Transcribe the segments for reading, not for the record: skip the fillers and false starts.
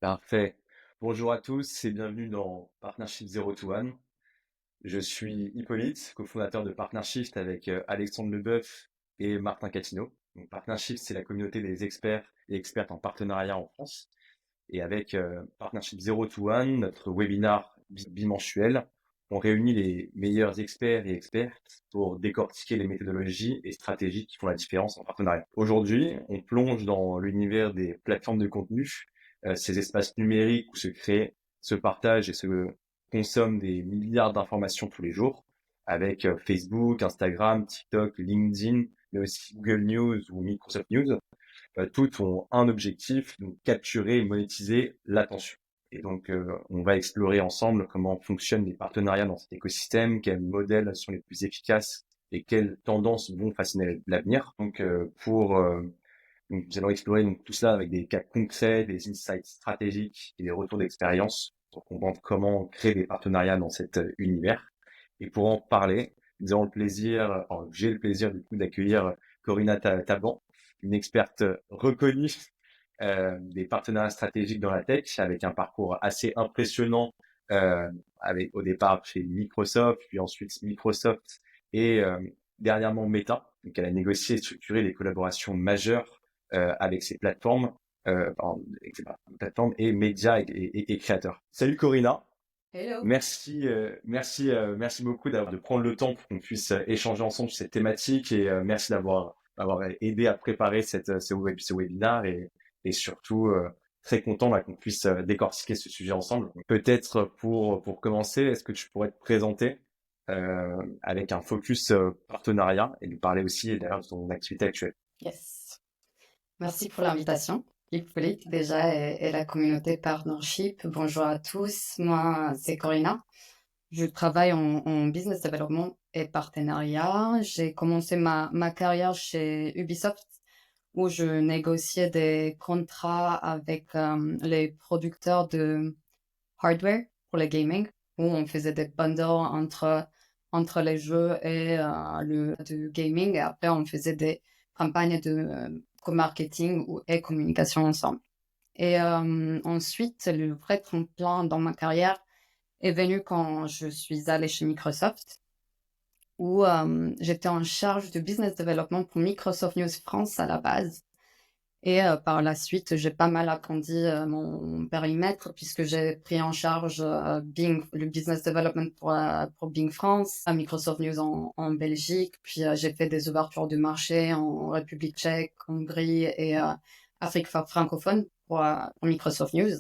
Parfait. Bonjour à tous et bienvenue dans Partnership Zero to One. Je suis Hippolyte, cofondateur de Partnership avec Alexandre Leboeuf et Martin Catino. Donc, Partnership, c'est la communauté des experts et expertes en partenariat en France. Et avec Partnership Zero to One, notre webinar bimensuel, on réunit les meilleurs experts et expertes pour décortiquer les méthodologies et stratégies qui font la différence en partenariat. Aujourd'hui, on plonge dans l'univers des plateformes de contenu, ces espaces numériques où se créent, se partagent et se consomment des milliards d'informations tous les jours, avec Facebook, Instagram, TikTok, LinkedIn, mais aussi Google News ou Microsoft News. Toutes ont un objectif, donc capturer et monétiser l'attention. Et donc, on va explorer ensemble comment fonctionnent les partenariats dans cet écosystème, quels modèles sont les plus efficaces et quelles tendances vont façonner l'avenir. Donc, donc, nous allons explorer donc, tout cela avec des cas concrets, des insights stratégiques et des retours d'expérience pour comprendre comment créer des partenariats dans cet univers. Et pour en parler, nous avons le plaisir, enfin, j'ai le plaisir du coup d'accueillir Corinna Taban, une experte reconnue des partenariats stratégiques dans la tech, avec un parcours assez impressionnant, avec au départ chez Microsoft, puis ensuite Microsoft et dernièrement Meta. Donc, elle a négocié et structuré des collaborations majeures avec ces plateformes, avec ces plateformes et médias et créateurs. Salut Corinna. Hello. Merci beaucoup de prendre le temps pour qu'on puisse échanger ensemble sur cette thématique et merci d'avoir aidé à préparer ce webinaire et surtout très content qu'on puisse décortiquer ce sujet ensemble. Peut-être pour commencer, est-ce que tu pourrais te présenter avec un focus partenariat et nous parler aussi d'ailleurs de ton activité actuelle? Yes. Merci pour l'invitation, Hippolyte, déjà, et la communauté Partnership. Bonjour à tous. Moi, c'est Corinna. Je travaille en business development et partenariat. J'ai commencé ma carrière chez Ubisoft, où je négociais des contrats avec les producteurs de hardware pour le gaming, où on faisait des bundles entre les jeux et du gaming. Et après, on faisait des campagnes de co-marketing et communication ensemble. Et ensuite, le vrai tremplin dans ma carrière est venu quand je suis allée chez Microsoft, où j'étais en charge de business development pour Microsoft News France à la base. Et par la suite, j'ai pas mal agrandi mon périmètre puisque j'ai pris en charge Bing, le business development pour Bing France, à Microsoft News en Belgique. Puis j'ai fait des ouvertures de marché en République tchèque, Hongrie et Afrique francophone pour Microsoft News.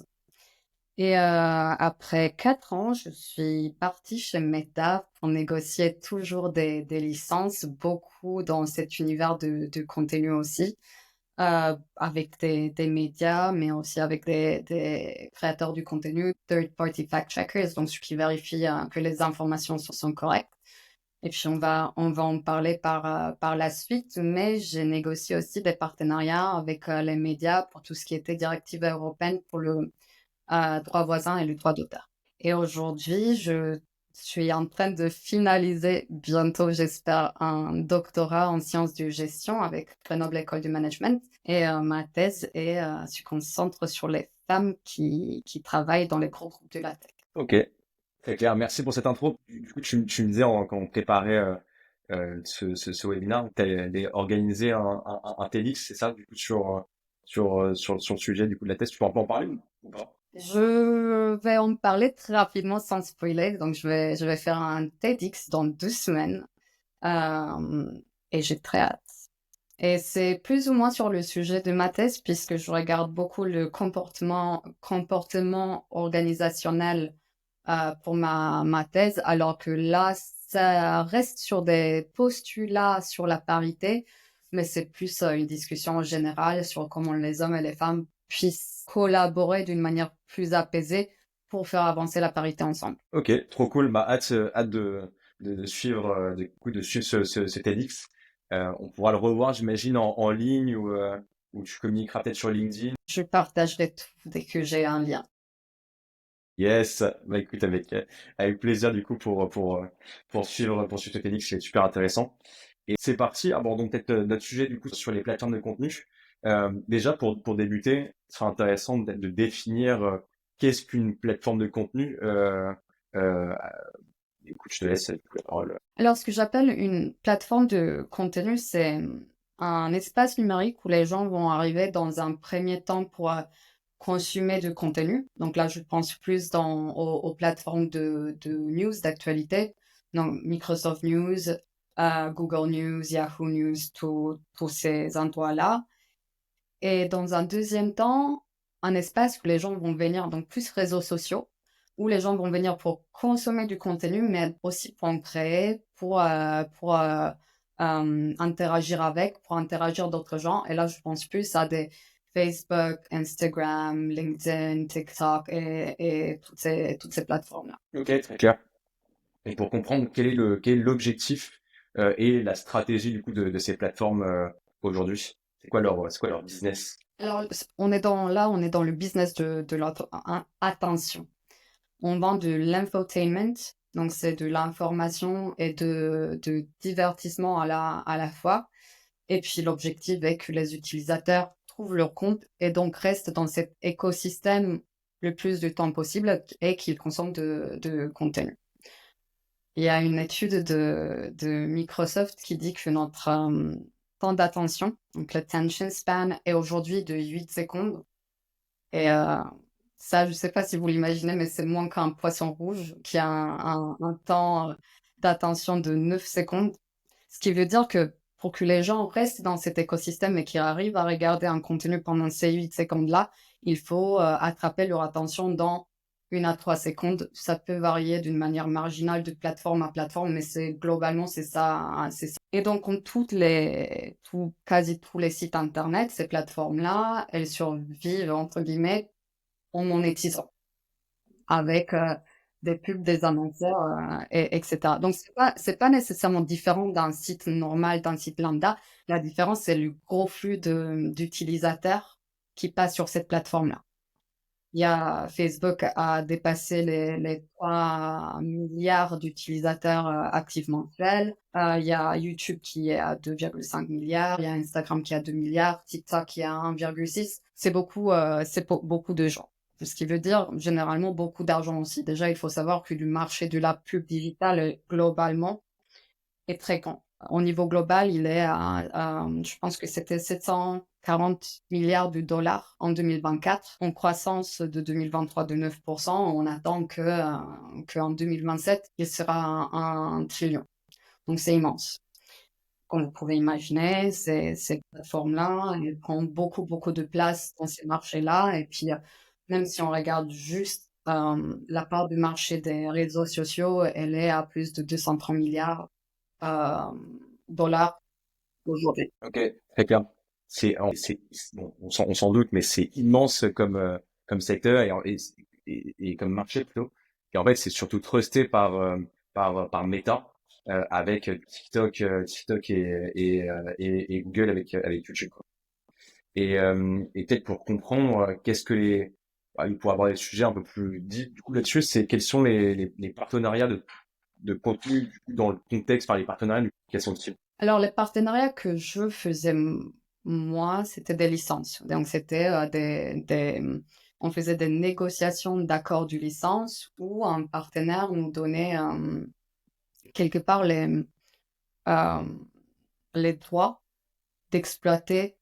Et après 4 ans, je suis partie chez Meta pour négocier toujours des licences, beaucoup dans cet univers de contenu aussi, avec des médias, mais aussi avec des créateurs du contenu, third-party fact-checkers, donc ceux qui vérifient que les informations sont correctes. Et puis on va en parler par la suite, mais j'ai négocié aussi des partenariats avec les médias pour tout ce qui était directive européenne pour le droit voisin et le droit d'auteur. Et aujourd'hui, je suis en train de finaliser bientôt, j'espère, un doctorat en sciences de gestion avec Grenoble École du Management. Et ma thèse se concentre sur les femmes qui travaillent dans les gros groupes de la tech. Ok, très clair. Merci pour cette intro. Du coup, tu me disais quand on préparait ce webinaire, tu allais organiser un TEDx, c'est ça, du coup, sur le sujet du coup de la thèse. Tu peux un peu en parler ou pas? Je vais en parler très rapidement sans spoiler. Donc, je vais faire un TEDx dans 2 semaines. Euh, et j'ai très hâte. Et c'est plus ou moins sur le sujet de ma thèse, puisque je regarde beaucoup le comportement organisationnel pour ma thèse, alors que là, ça reste sur des postulats sur la parité, mais c'est plus une discussion générale sur comment les hommes et les femmes puissent collaborer d'une manière plus apaisée pour faire avancer la parité ensemble. Ok, trop cool. Bah, hâte de suivre, du coup, de suivre ce TEDx. On pourra le revoir, j'imagine, en ligne ou tu communiqueras peut-être sur LinkedIn. Je partagerai tout dès que j'ai un lien. Yes, bah écoute, avec plaisir du coup pour suivre ce TEDx, c'est super intéressant. Et c'est parti, abordons peut-être notre sujet du coup sur les plateformes de contenu. Déjà, pour débuter, ce serait intéressant peut-être de définir qu'est-ce qu'une plateforme de contenu. Euh, Écoute, je te laisse la parole. Alors, ce que j'appelle une plateforme de contenu, c'est un espace numérique où les gens vont arriver dans un premier temps pour consommer du contenu. Donc là, je pense plus aux plateformes de news, d'actualité, donc Microsoft News, Google News, Yahoo News, tous ces endroits-là. Et dans un deuxième temps, un espace où les gens vont venir, donc plus réseaux sociaux, où les gens vont venir pour consommer du contenu, mais aussi pour en créer, pour interagir avec, pour interagir d'autres gens. Et là, je pense plus à des Facebook, Instagram, LinkedIn, TikTok et toutes ces plateformes-là. Ok, très clair. Et pour comprendre quel est l'objectif et la stratégie du coup de ces plateformes aujourd'hui, c'est quoi leur business? Alors, on est dans le business de l'attention. On vend de l'infotainment, donc c'est de l'information et de divertissement à la fois. Et puis l'objectif est que les utilisateurs trouvent leur compte et donc restent dans cet écosystème le plus de temps possible et qu'ils consomment de contenu. Il y a une étude de Microsoft qui dit que notre temps d'attention, donc l'attention span, est aujourd'hui de 8 secondes. Et ça, je sais pas si vous l'imaginez, mais c'est moins qu'un poisson rouge qui a un temps d'attention de 9 secondes. Ce qui veut dire que pour que les gens restent dans cet écosystème et qu'ils arrivent à regarder un contenu pendant ces 8 secondes-là, il faut attraper leur attention dans 1 à 3 secondes. Ça peut varier d'une manière marginale de plateforme à plateforme, mais globalement, c'est ça, hein, c'est ça. Et donc, comme quasi tous les sites internet, ces plateformes-là, elles survivent, entre guillemets, en monétisant avec des pubs, des annonceurs, etc. Donc, c'est pas nécessairement différent d'un site normal, d'un site lambda. La différence, c'est le gros flux d'utilisateurs qui passent sur cette plateforme-là. Facebook a dépassé les 3 milliards d'utilisateurs actifs mensuels. Il y a YouTube qui est à 2,5 milliards. Il y a Instagram qui est à 2 milliards. TikTok qui est à 1,6. Beaucoup de gens. Ce qui veut dire généralement beaucoup d'argent aussi. Déjà, il faut savoir que le marché de la pub digitale globalement est très grand. Au niveau global, il est je pense que c'était 740 milliards de dollars en 2024, en croissance de 2023 de 9%. On attend qu'en 2027, il sera un trillion. Donc, c'est immense. Comme vous pouvez imaginer, ces plateformes-là, elles prennent beaucoup, beaucoup de place dans ces marchés-là. Et puis, même si on regarde juste la part du marché des réseaux sociaux, elle est à plus de 230 milliards dollars aujourd'hui. Ok, très clair. Bon, on s'en doute, mais c'est immense comme secteur et comme marché plutôt. Et en fait, c'est surtout trusté par Meta avec TikTok et Google avec YouTube, quoi. Et peut-être pour comprendre qu'est-ce que pour avoir des sujets un peu plus deep du coup là-dessus, c'est quels sont les partenariats de contenu du coup, dans le contexte, par les partenariats, quels sont-ils? Alors, les partenariats que je faisais, moi, c'était des licences. Donc, c'était on faisait des négociations d'accords de licence où un partenaire nous donnait quelque part euh, les droits d'exploiter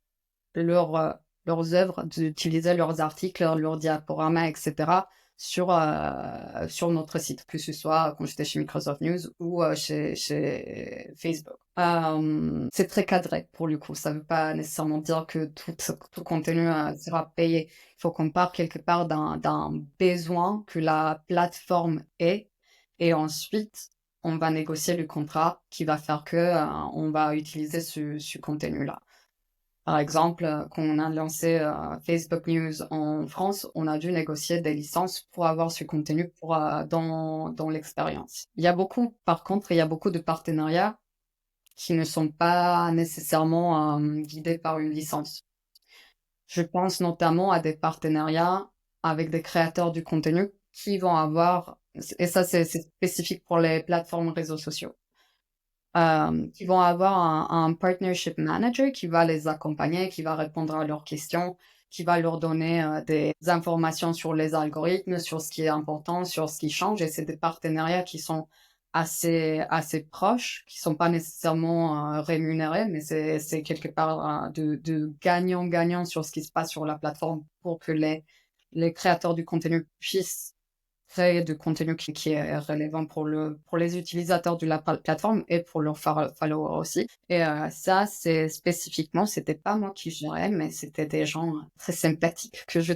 leurs œuvres, d'utiliser leurs articles, leurs diaporamas, etc. Sur notre site, que ce soit quand j'étais chez Microsoft News ou chez Facebook. C'est très cadré pour le coup. Ça ne veut pas nécessairement dire que tout contenu sera payé. Il faut qu'on parte quelque part d'un besoin que la plateforme ait et ensuite on va négocier le contrat qui va faire que on va utiliser ce contenu-là. Par exemple, quand on a lancé Facebook News en France, on a dû négocier des licences pour avoir ce contenu dans l'expérience. Par contre, il y a beaucoup de partenariats qui ne sont pas nécessairement guidés par une licence. Je pense notamment à des partenariats avec des créateurs du contenu qui vont avoir, et ça c'est spécifique pour les plateformes réseaux sociaux, qui vont avoir un partnership manager qui va les accompagner, qui va répondre à leurs questions, qui va leur donner des informations sur les algorithmes, sur ce qui est important, sur ce qui change. Et c'est des partenariats qui sont assez proches, qui sont pas nécessairement rémunérés, mais c'est quelque part de gagnant-gagnant sur ce qui se passe sur la plateforme pour que les créateurs du contenu puissent créer du contenu qui est relevant pour les utilisateurs de la plateforme et pour leurs followers aussi. Et ça, c'est spécifiquement, c'était pas moi qui gérais, mais c'était des gens très sympathiques que je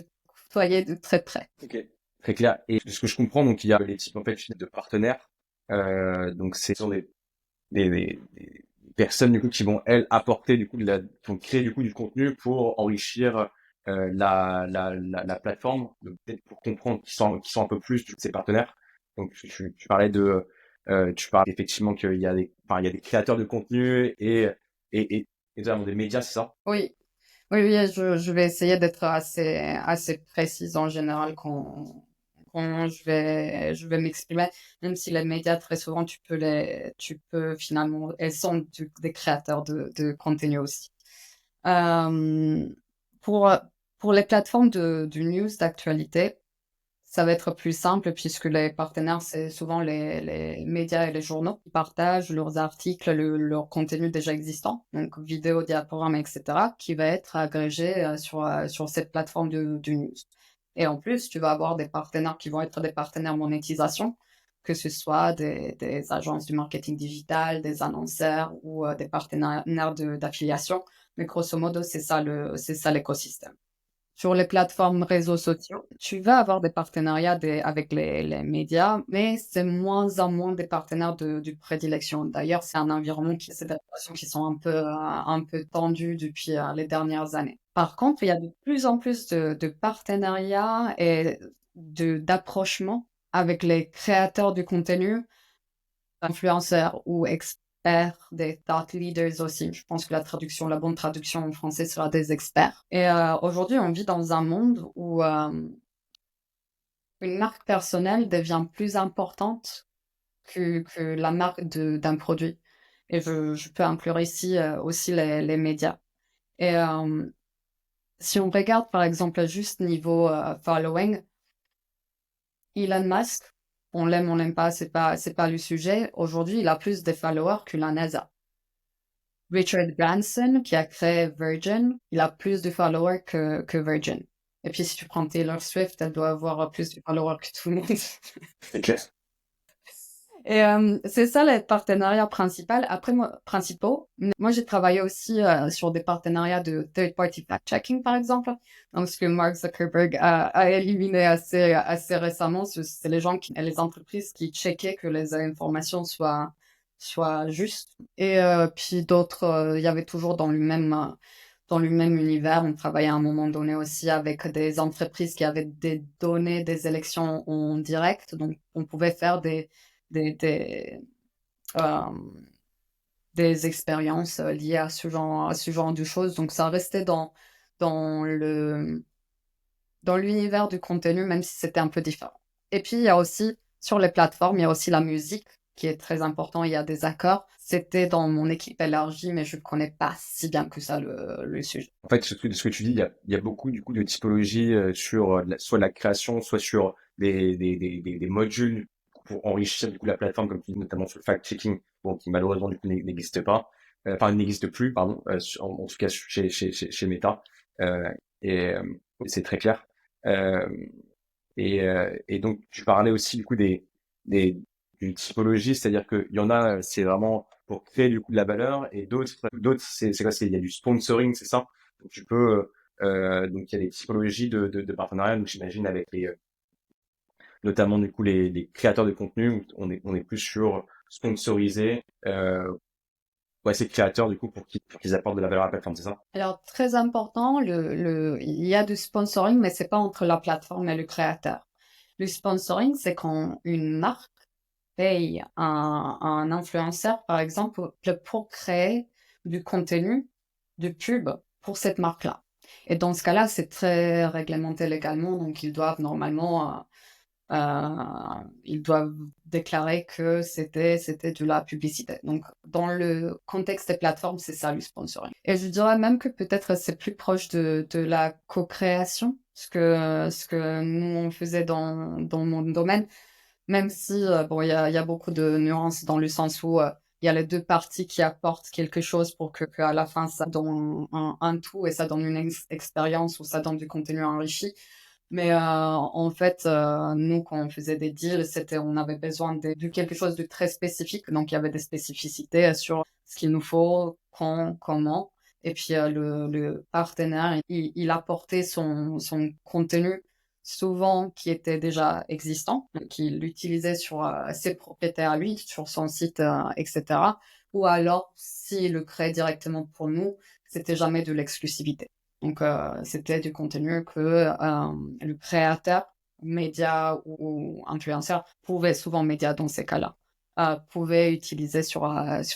côtoyais de très près. Ok. Très clair. Et de ce que je comprends, donc il y a les types en fait de partenaires. Donc ce sont des personnes du coup qui vont elles apporter du coup qui vont créer du coup du contenu pour enrichir la plateforme. Donc peut-être pour comprendre qui sont un peu plus ces partenaires. Donc tu parlais tu parles effectivement qu'il y a il y a des créateurs de contenu et notamment des médias, c'est ça? Oui, oui, oui, je vais essayer d'être assez précise en général quand je vais m'exprimer, même si les médias, très souvent, tu peux finalement, elles sont des créateurs de contenu aussi. Euh, pour, pour les plateformes du news d'actualité, ça va être plus simple puisque les partenaires, c'est souvent les médias et les journaux qui partagent leurs articles, leur contenu déjà existant, donc vidéos, diaporames, etc., qui va être agrégé sur cette plateforme du news. Et en plus, tu vas avoir des partenaires qui vont être des partenaires monétisation, que ce soit des agences du marketing digital, des annonceurs ou des partenaires d'affiliation. Mais grosso modo, c'est ça l'écosystème. Sur les plateformes réseaux sociaux, tu vas avoir des partenariats avec les médias, mais c'est moins en moins des partenaires de prédilection. D'ailleurs, c'est un environnement c'est des relations qui sont un peu tendues depuis les dernières années. Par contre, il y a de plus en plus de partenariats et d'approchements avec les créateurs du contenu, influenceurs ou experts, des thought leaders aussi. Je pense que la bonne traduction en français sera des experts. Et aujourd'hui, on vit dans un monde où une marque personnelle devient plus importante que la marque d'un produit. Et je peux inclure ici aussi les médias. Et si on regarde par exemple juste niveau following, Elon Musk, on l'aime, on l'aime pas, c'est pas le sujet. Aujourd'hui, il a plus de followers que la NASA. Richard Branson, qui a créé Virgin, il a plus de followers que Virgin. Et puis, si tu prends Taylor Swift, elle doit avoir plus de followers que tout le monde. C'est clair. Et c'est ça les partenariats principaux. Moi, j'ai travaillé aussi sur des partenariats de third-party fact-checking, par exemple. Donc, ce que Mark Zuckerberg a éliminé assez récemment, c'est les entreprises qui checkaient que les informations soient justes. Et puis d'autres, il y avait toujours dans le même univers. On travaillait à un moment donné aussi avec des entreprises qui avaient des données des élections en direct. Donc, on pouvait faire des, des, euh, des expériences liées à ce genre de choses. Donc, ça restait dans dans l'univers du contenu, même si c'était un peu différent. Et puis, il y a aussi, sur les plateformes, il y a aussi la musique qui est très important. Il y a des accords. C'était dans mon équipe élargie, mais je ne connais pas si bien que ça le sujet. En fait, de ce que tu dis, il y a beaucoup du coup de typologies sur soit la création, soit sur des modules pour enrichir du coup la plateforme, comme tu dis, notamment sur le fact-checking, bon, qui malheureusement du coup n'existe pas, enfin n'existe plus, pardon, en tout cas chez Meta, euh, et c'est très clair. Euh, et donc tu parlais aussi du coup des d'une typologie, c'est-à-dire qu'il y en a, c'est vraiment pour créer du coup de la valeur, et d'autres c'est quoi? Il y a du sponsoring, c'est ça? Donc tu peux donc il y a des typologies de partenariats, donc j'imagine avec notamment du coup les créateurs de contenu, où on est plus sur sponsoriser ouais, ces créateurs du coup pour qu'ils apportent de la valeur à la plateforme, c'est ça? Alors, très important, il y a du sponsoring, mais c'est pas entre la plateforme et le créateur. Le sponsoring, c'est quand une marque paye un influenceur, par exemple, pour créer du contenu, de pub pour cette marque-là. Et dans ce cas-là, c'est très réglementé légalement, donc ils doivent normalement ils doivent déclarer que c'était de la publicité. Donc, dans le contexte des plateformes, c'est ça le sponsoring. Et je dirais même que peut-être c'est plus proche de la co-création, ce que nous on faisait dans mon domaine, même si bon, il y a beaucoup de nuances dans le sens où il y a les deux parties qui apportent quelque chose pour qu'à la fin ça donne un tout et ça donne une expérience ou ça donne du contenu enrichi. Mais en fait, nous, quand on faisait des deals, on avait besoin de quelque chose de très spécifique. Donc, il y avait des spécificités sur ce qu'il nous faut, quand, comment. Et puis, le partenaire, il apportait son contenu, souvent qui était déjà existant, qu'il utilisait sur ses propriétaires à lui, sur son site, etc. Ou alors, s'il le crée directement pour nous, c'était jamais de l'exclusivité. Donc, c'était du contenu que le créateur, média ou influenceur, souvent média dans ces cas-là, pouvait utiliser sur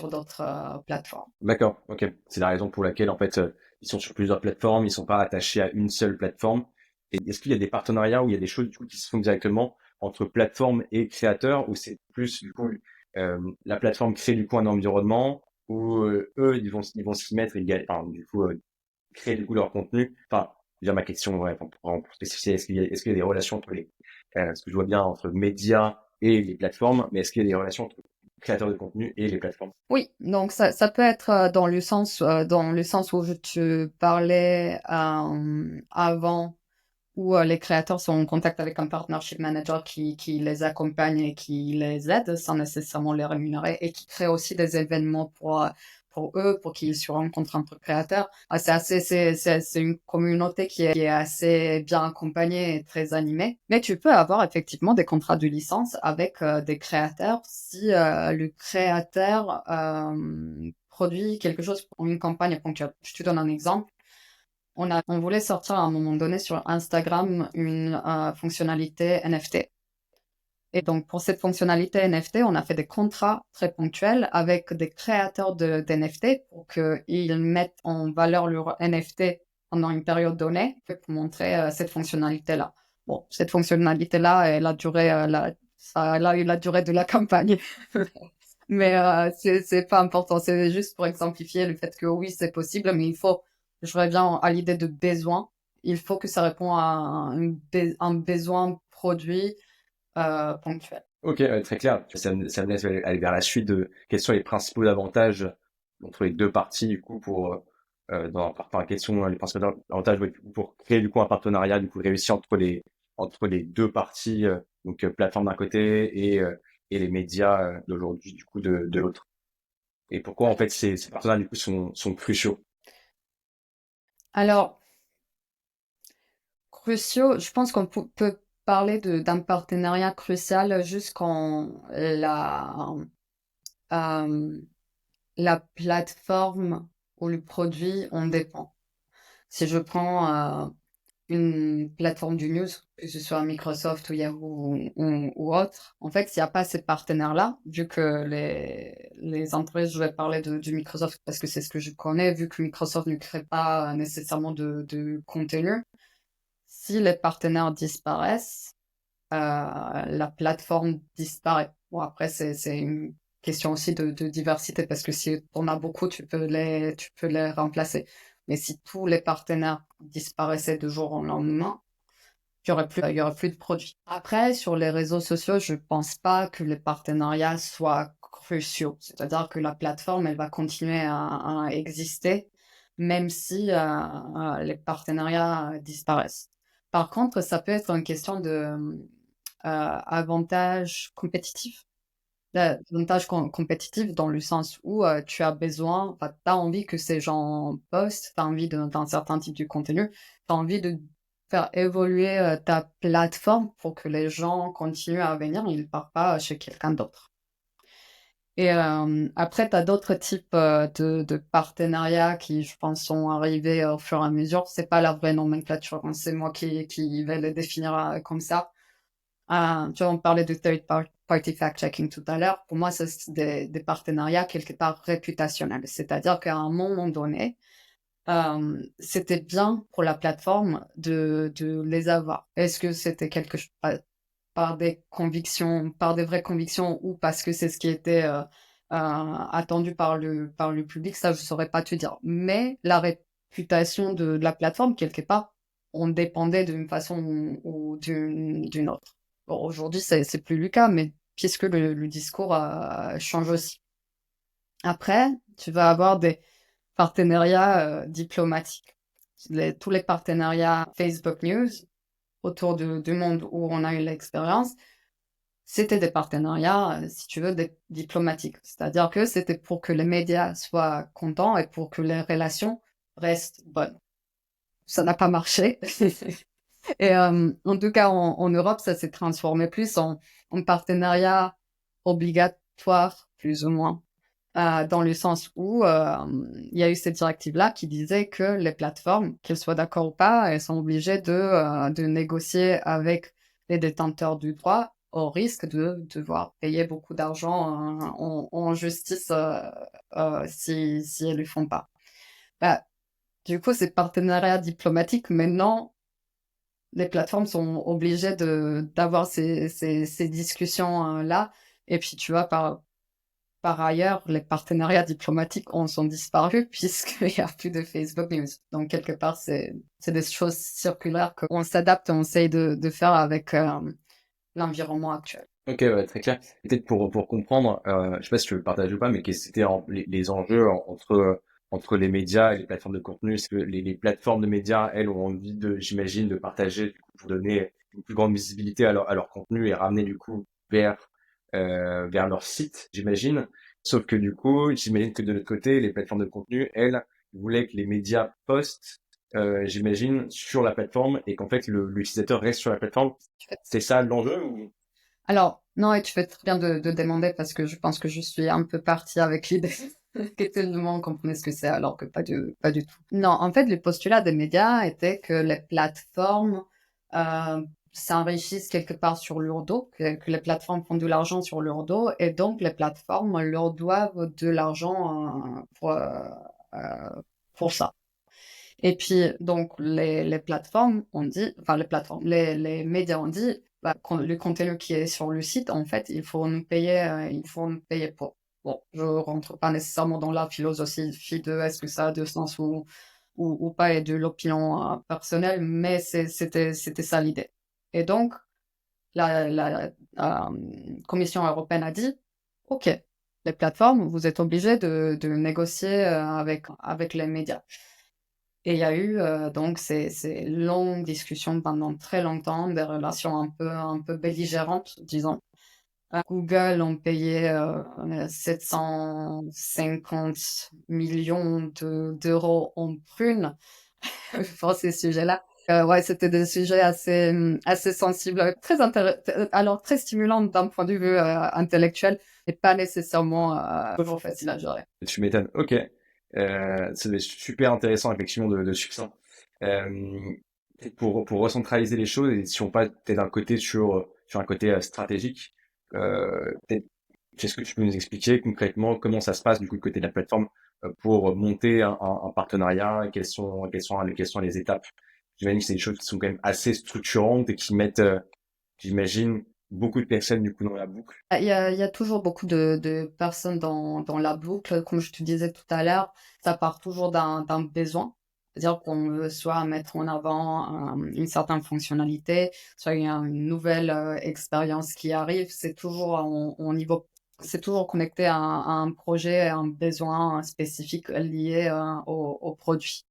d'autres plateformes. D'accord, ok. C'est la raison pour laquelle, en fait, ils sont sur plusieurs plateformes, ils sont pas attachés à une seule plateforme. Et est-ce qu'il y a des partenariats où il y a des choses, du coup, qui se font directement entre plateforme et créateur, ou c'est plus, du coup, la plateforme crée, du coup, un environnement où eux, ils vont s'y mettre et enfin, du coup, créer, du coup, leur contenu. Enfin, déjà, ma question, ouais, enfin, pour spécifier, est-ce qu'il y a des relations entre ce que je vois bien entre médias et les plateformes, mais est-ce qu'il y a des relations entre créateurs de contenu et les plateformes? Oui, donc ça peut être dans le sens où je te parlais avant, où les créateurs sont en contact avec un partnership manager qui les accompagne et qui les aide sans nécessairement les rémunérer et qui crée aussi des événements pour eux, pour qu'ils se rencontrent entre créateurs. C'est une communauté qui est assez bien accompagnée et très animée. Mais tu peux avoir effectivement des contrats de licence avec des créateurs si le créateur produit quelque chose pour une campagne ponctuelle. Je te donne un exemple. On voulait sortir à un moment donné sur Instagram une fonctionnalité NFT. Et donc, pour cette fonctionnalité NFT, on a fait des contrats très ponctuels avec des créateurs d'NFT pour qu'ils mettent en valeur leur NFT pendant une période donnée pour montrer cette fonctionnalité-là. Bon, cette fonctionnalité-là, elle a eu la durée de la campagne. Mais c'est pas important. C'est juste pour exemplifier le fait que oui, c'est possible, mais je reviens à l'idée de besoin. Il faut que ça réponde à un besoin produit ponctuel. Ok, très clair. Ça me laisse aller vers la suite de quels sont les principaux avantages entre les deux parties, du coup, enfin, quels sont les principaux avantages, ouais, du coup, pour créer, du coup, un partenariat, du coup, réussi entre les deux parties, donc, plateforme d'un côté et les médias, d'aujourd'hui, du coup, de l'autre. Et pourquoi, en fait, ces partenariats, du coup, sont cruciaux. Alors, cruciaux, je pense qu'on peut parler d'un partenariat crucial juste quand euh, la plateforme ou le produit en dépend. Si je prends une plateforme du news, que ce soit Microsoft ou Yahoo ou autre, en fait, s'il n'y a pas ces partenaires-là, vu que les entreprises, je vais parler du Microsoft parce que c'est ce que je connais, vu que Microsoft ne crée pas nécessairement de contenu, si les partenaires disparaissent, la plateforme disparaît. Bon, après, c'est une question aussi de diversité parce que si on a beaucoup, tu peux les remplacer. Mais si tous les partenaires disparaissaient de jour au lendemain, il y aurait plus de produits. Après, sur les réseaux sociaux, je pense pas que les partenariats soient cruciaux. C'est-à-dire que la plateforme, elle va continuer à exister, même si les partenariats disparaissent. Par contre, ça peut être une question de avantage compétitif. Avantage compétitif dans le sens où tu as besoin, enfin, tu as envie que ces gens postent, tu as envie d'un certain type de contenu, tu as envie de faire évoluer ta plateforme pour que les gens continuent à venir, ils ne partent pas chez quelqu'un d'autre. Et après, tu as d'autres types de partenariats qui, je pense, sont arrivés au fur et à mesure. C'est pas la vraie nomenclature, hein, c'est moi qui vais les définir comme ça. Tu vois, on parlait de third-party fact-checking tout à l'heure. Pour moi, c'est des partenariats quelque part réputationnels. C'est-à-dire qu'à un moment donné, c'était bien pour la plateforme de les avoir. Est-ce que c'était quelque chose? par des convictions, par des vraies convictions ou parce que c'est ce qui était attendu par le public, ça je saurais pas te dire. Mais la réputation de la plateforme, quelque part, on dépendait d'une façon ou d'une autre. Bon, aujourd'hui, c'est plus le cas, mais puisque le discours change aussi. Après, tu vas avoir des partenariats diplomatiques. Tous les partenariats Facebook News autour du monde où on a eu l'expérience, c'était des partenariats, si tu veux, diplomatiques. C'est-à-dire que c'était pour que les médias soient contents et pour que les relations restent bonnes. Ça n'a pas marché. Et en tout cas, en Europe, ça s'est transformé plus en partenariat obligatoire, plus ou moins, dans le sens où il y a eu cette directive-là qui disait que les plateformes, qu'elles soient d'accord ou pas, elles sont obligées de négocier avec les détenteurs du droit au risque de devoir payer beaucoup d'argent en justice si elles le font pas. Bah, du coup, ces partenariats diplomatiques, maintenant, les plateformes sont obligées d'avoir ces discussions là. Et puis, tu vois, par ailleurs, les partenariats diplomatiques sont disparus puisqu'il n'y a plus de Facebook News. Donc, quelque part, c'est des choses circulaires qu'on s'adapte, on essaye de faire avec l'environnement actuel. Ok, ouais, très clair. Peut-être pour comprendre, je sais pas si tu veux le partager ou pas, mais quels étaient les enjeux entre les médias et les plateformes de contenu. C'est que les plateformes de médias, elles, ont envie j'imagine, de partager du coup, pour donner une plus grande visibilité à leur contenu et ramener du coup vers leur site, j'imagine. Sauf que du coup, j'imagine que de l'autre côté, les plateformes de contenu, elles, voulaient que les médias postent, j'imagine, sur la plateforme et qu'en fait l'utilisateur reste sur la plateforme. C'est ça l'enjeu ou... Alors, non, et tu fais très bien de demander parce que je pense que je suis un peu partie avec l'idée que tout le monde comprenait ce que c'est alors que pas du tout. Non, en fait, le postulat des médias était que les plateformes s'enrichissent quelque part sur leur dos, que les plateformes font de l'argent sur leur dos et donc les plateformes leur doivent de l'argent pour ça. Et puis, donc, les plateformes ont dit, enfin, les médias ont dit, bah, le contenu qui est sur le site, en fait, il faut nous payer pour. Bon, je rentre pas nécessairement dans la philosophie de est-ce que ça a de sens ou pas et de l'opinion personnelle, mais c'était ça l'idée. Et donc, la Commission européenne a dit, OK, les plateformes, vous êtes obligés de négocier avec les médias. Et il y a eu donc ces longues discussions pendant très longtemps, des relations un peu belligérantes, disons. Google ont payé 750 millions d'euros en prunes pour ces sujets-là. Ouais, c'était des sujets assez sensibles, alors très stimulants d'un point de vue intellectuel, et pas nécessairement toujours facile à gérer. Tu m'étonnes. Ok. C'est super intéressant, effectivement, de succinct. Peut-être pour recentraliser les choses, et si on passe peut-être d'un côté sur un côté stratégique, peut-être, qu'est-ce que tu peux nous expliquer concrètement comment ça se passe du coup, du côté de la plateforme pour monter un partenariat? Quelles sont les étapes? J'imagine que c'est des choses qui sont quand même assez structurantes et qui mettent, j'imagine, beaucoup de personnes du coup dans la boucle. Il y a toujours beaucoup de personnes dans la boucle. Comme je te disais tout à l'heure, ça part toujours d'un besoin. C'est-à-dire qu'on veut soit mettre en avant une certaine fonctionnalité, soit il y a une nouvelle expérience qui arrive. C'est toujours c'est toujours connecté à un projet, à un besoin spécifique lié au produit.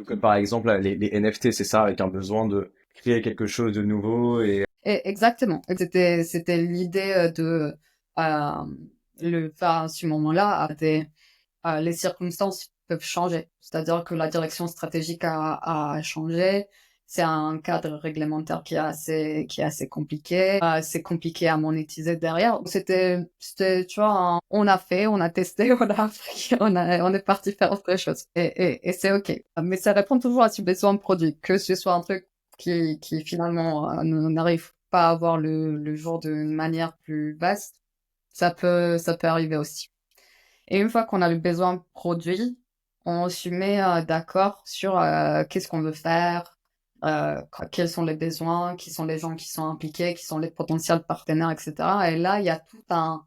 Comme par exemple les NFT, c'est ça, avec un besoin de créer quelque chose de nouveau et Exactement. C'était l'idée euh, à ce moment-là, les circonstances peuvent changer. C'est-à-dire que la direction stratégique a changé. C'est un cadre réglementaire qui est assez compliqué. C'est compliqué à monétiser derrière. Tu vois, on a fait, on a testé, on a appris, on est parti faire autre chose. Et c'est OK. Mais ça répond toujours à ce besoin de produit. Que ce soit un truc qui finalement n'arrive pas à avoir le jour d'une manière plus vaste, ça peut arriver aussi. Et une fois qu'on a le besoin produit, on se met d'accord sur qu'est-ce qu'on veut faire, quels sont les besoins, qui sont les gens qui sont impliqués, qui sont les potentiels partenaires, etc. Et là, il y a tout un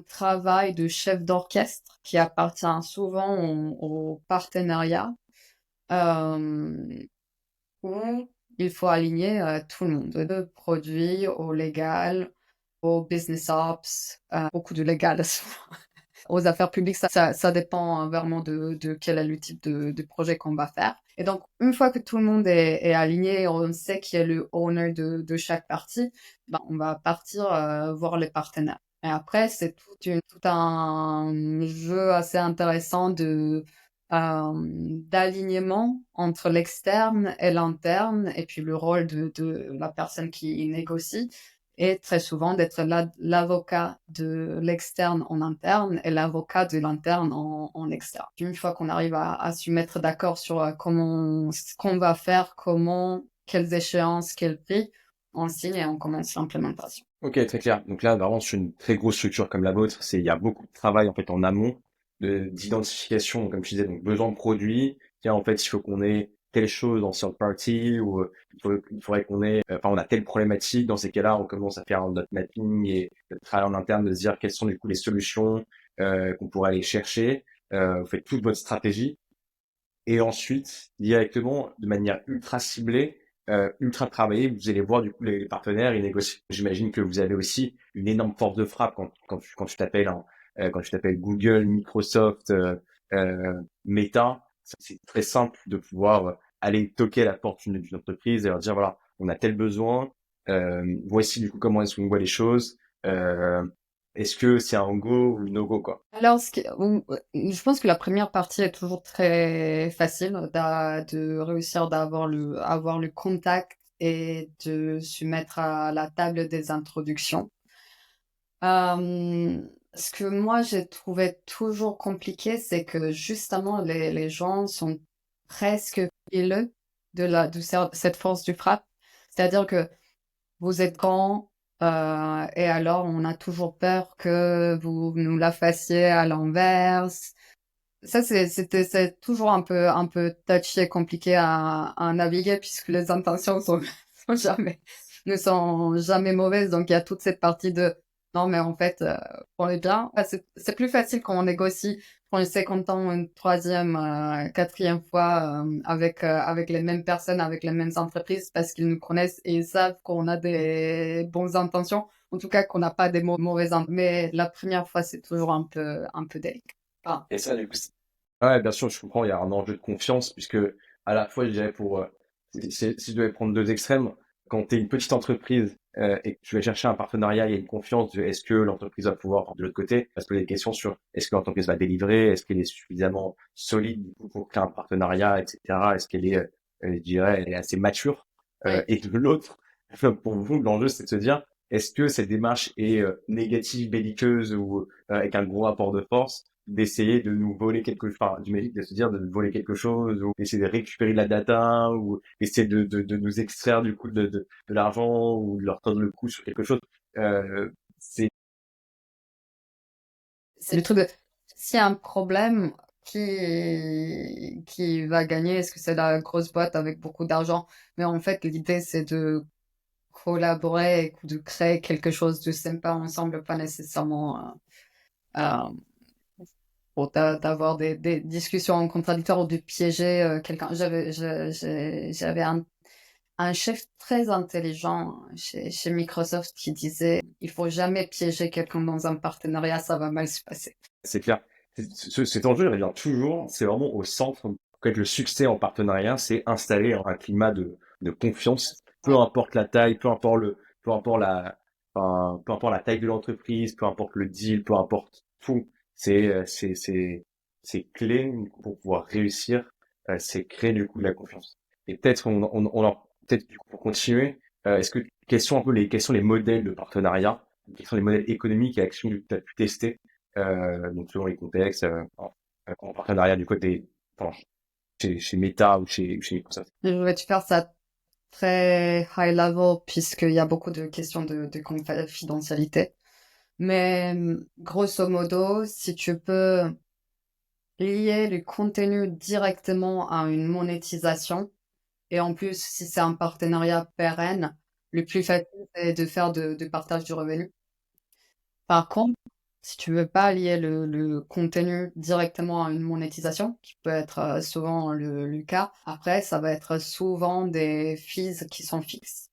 travail de chef d'orchestre qui appartient souvent au partenariat, euh, où il faut aligner tout le monde, de produit au légal, au business ops, beaucoup de légal aux affaires publiques, ça dépend vraiment de quel est le type de projet qu'on va faire. Et donc, une fois que tout le monde est aligné, on sait qui est le owner de chaque partie, ben, on va partir voir les partenaires. Et après, c'est tout un jeu assez intéressant d'alignement entre l'externe et l'interne, et puis le rôle de la personne qui négocie et très souvent d'être l'avocat de l'externe en interne et l'avocat de l'interne en externe. Une fois qu'on arrive à se mettre d'accord sur ce qu'on va faire, comment, quelles échéances, quel prix, on signe et on commence l'implémentation. Ok, très clair. Donc là, vraiment, sur une très grosse structure comme la vôtre, il y a beaucoup de travail, en fait, en amont, d'identification, comme je disais, donc besoin de produits. Tiens, en fait, il faut qu'on ait telle chose en third party, ou il faudrait qu'on ait, enfin, on a telle problématique. Dans ces cas-là, on commence à faire notre mapping et le travail en interne de se dire quelles sont, du coup, les solutions, qu'on pourrait aller chercher. Vous faites toute votre stratégie. Et ensuite, directement, de manière ultra ciblée, ultra travaillée, vous allez voir du coup les partenaires et négocier. J'imagine que vous avez aussi une énorme force de frappe quand tu t'appelles quand tu t'appelles Google, Microsoft, Meta. C'est très simple de pouvoir aller toquer à la porte d'une entreprise et leur dire voilà, on a tel besoin, voici du coup comment est-ce qu'on voit les choses. Euh, Est-ce que c'est un go ou no go quoi? Alors, je pense que la première partie est toujours très facile de réussir avoir le contact et de se mettre à la table des introductions. Ce que moi j'ai trouvé toujours compliqué, c'est que justement les gens sont presque frileux cette force du frappe. C'est-à-dire que vous êtes grand, et alors on a toujours peur que vous nous la fassiez à l'inverse. Ça, c'est toujours un peu touchy et compliqué à naviguer puisque les intentions ne sont jamais mauvaises. Donc, il y a toute cette partie de, non, mais en fait, pour les biens, c'est plus facile quand on négocie, quand on s'est content une troisième, quatrième fois, avec les mêmes personnes, avec les mêmes entreprises parce qu'ils nous connaissent et ils savent qu'on a des bonnes intentions. En tout cas, qu'on n'a pas des mauvaises intentions. Mais la première fois, c'est toujours un peu délicat. Ah. Et ça, du coup, ouais, bien sûr, je comprends, il y a un enjeu de confiance, puisque à la fois, je dirais si je devais prendre deux extrêmes, quand tu es une petite entreprise et que tu vas chercher un partenariat, il y a une confiance de est-ce que l'entreprise va pouvoir, de l'autre côté, va se poser des questions sur est-ce que l'entreprise va délivrer, est-ce qu'elle est suffisamment solide du coup, pour créer un partenariat, etc. Est-ce qu'elle est, je dirais, elle est assez mature. Oui. Et de l'autre, pour vous, l'enjeu, c'est de se dire est-ce que cette démarche est négative, belliqueuse ou avec un gros rapport de force d'essayer de nous voler quelque chose, enfin, j'imagine de se dire de nous voler quelque chose, ou essayer de récupérer de la data, ou essayer de nous extraire du coup de l'argent, ou de leur tordre le cou sur quelque chose. C'est C'est le truc de s'il y a un problème, qui va gagner? Est-ce que c'est la grosse boîte avec beaucoup d'argent? Mais en fait, l'idée, c'est de collaborer et de créer quelque chose de sympa ensemble, pas nécessairement d'avoir des discussions contradictoires ou de piéger quelqu'un. J'avais un chef très intelligent chez Microsoft qui disait il faut jamais piéger quelqu'un dans un partenariat, ça va mal se passer. c'est clair. Cet enjeu, il revient toujours, c'est vraiment au centre. En fait, le succès en partenariat, c'est installer un climat de confiance, peu importe la taille, peu importe enfin, peu importe la taille de l'entreprise, peu importe le deal, peu importe tout. C'est clé pour pouvoir réussir, c'est créer du coup de la confiance. Et peut-être, peut-être du coup, pour continuer, quels sont les modèles de partenariat, quels sont les modèles économiques et actions que tu as pu tester donc selon les contextes, en partenariat du côté, enfin, chez Meta ou chez Microsoft. Je vais te faire ça très high level puisqu'il y a beaucoup de questions de confidentialité. Mais grosso modo, si tu peux lier le contenu directement à une monétisation, Et en plus, si c'est un partenariat pérenne, le plus facile, c'est de faire de partage du revenu. Par contre, si tu veux pas lier le contenu directement à une monétisation, qui peut être, souvent le cas, après ça va être souvent des fees qui sont fixes,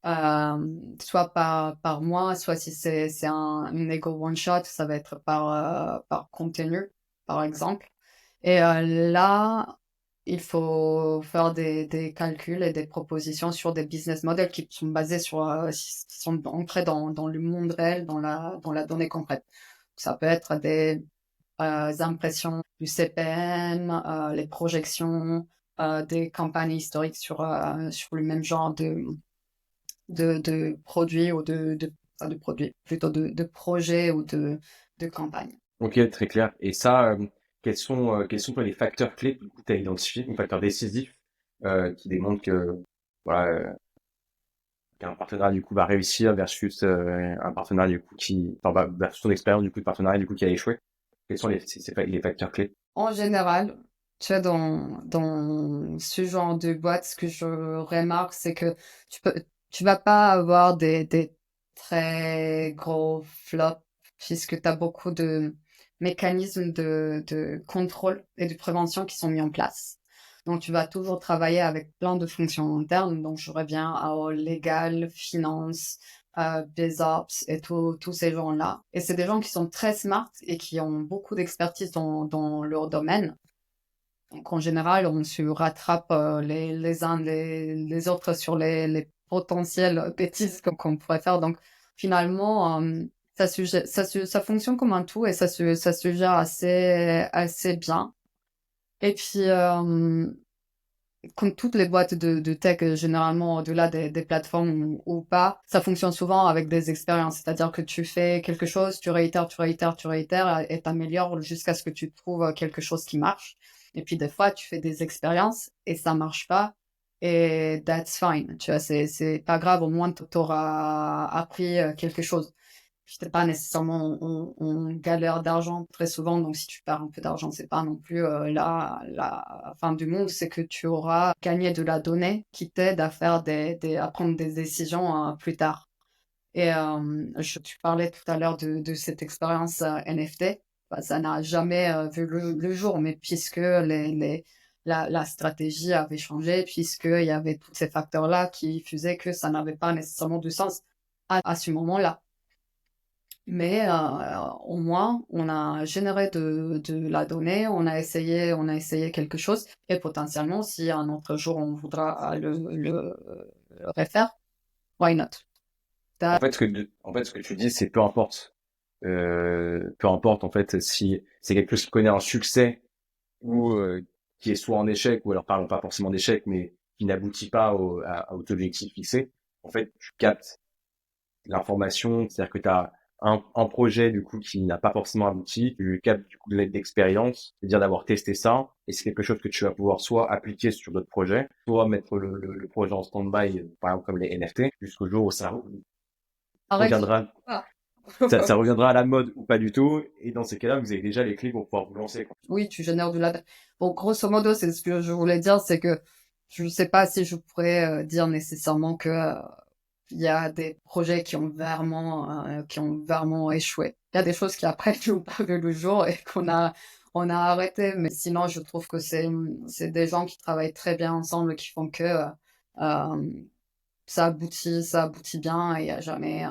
soit par mois, soit si c'est une Ego one shot, ça va être par contenu, par exemple. Et là, il faut faire des calculs et des propositions sur des business models qui sont basés sur, qui sont ancrés dans le monde réel, dans la donnée concrète. Ça peut être des impressions du CPM, les projections, des campagnes historiques sur le même genre de produits ou pas de produits, plutôt de projets ou de campagnes. Ok, très clair. Et ça, quels sont toi, les facteurs clés que tu as identifiés, les facteurs décisifs qui démontrent que voilà, qu'un partenariat du coup va réussir versus un partenariat du coup versus ton expérience du coup de partenariat du coup qui a échoué. Quels sont les facteurs clés? En général, tu vois, dans ce genre de boîte, ce que je remarque, c'est que tu vas pas avoir des très gros flops puisque tu as beaucoup de mécanismes de contrôle et de prévention qui sont mis en place. Donc, tu vas toujours travailler avec plein de fonctions internes. Donc, je reviens au légal, finance, BizOps et tous ces gens-là. Et c'est des gens qui sont très smart et qui ont beaucoup d'expertise dans leur domaine. Donc, en général, on se rattrape les uns les autres sur les potentielles bêtises qu'on pourrait faire. Donc, finalement, ça fonctionne comme un tout et ça se gère assez bien. Et puis, comme toutes les boîtes de tech, généralement, au-delà des plateformes ou pas, ça fonctionne souvent avec des expériences. C'est-à-dire que tu fais quelque chose, tu réitères, tu réitères, tu réitères et t'améliores jusqu'à ce que tu trouves quelque chose qui marche. Et puis, des fois, tu fais des expériences et ça marche pas. Et that's fine. Tu vois, c'est pas grave. Au moins, t'auras appris quelque chose. J'étais pas nécessairement en galère d'argent très souvent, donc si tu perds un peu d'argent, c'est pas non plus la fin du monde, c'est que tu auras gagné de la donnée qui t'aide à faire à prendre des décisions plus tard. Et tu parlais tout à l'heure de cette expérience NFT. Bah, ça n'a jamais vu le jour, mais puisque la stratégie avait changé, puisqu'il y avait tous ces facteurs-là qui faisaient que ça n'avait pas nécessairement de sens à ce moment-là. Mais au moins, on a généré de la donnée, on a essayé quelque chose et potentiellement, si un autre jour on voudra le refaire, why not? En Tu fait, ce que tu dis, c'est peu importe en fait si c'est quelque chose qui connaît un succès ou qui est soit en échec ou alors parlons pas forcément d'échec, mais qui n'aboutit pas aux objectifs fixés. En fait, tu captes l'information, c'est-à-dire que tu as un projet du coup qui n'a pas forcément abouti, tu captes du coup de l'aide d'expérience, c'est-à-dire d'avoir testé ça, et c'est quelque chose que tu vas pouvoir soit appliquer sur d'autres projets, soit mettre le projet en stand-by, par exemple comme les NFT, jusqu'au jour où ça arrêtes reviendra, pas. ça reviendra à la mode ou pas du tout, et dans ces cas-là, vous avez déjà les clés pour pouvoir vous lancer, quoi. Oui, tu génères bon, grosso modo, c'est ce que je voulais dire, c'est que je ne sais pas si je pourrais dire nécessairement que il y a des projets qui ont vraiment échoué. Il y a des choses qui après n'ont pas vu le jour et on a arrêté. Mais sinon, je trouve que c'est des gens qui travaillent très bien ensemble, qui font que euh, ça aboutit bien et il y a jamais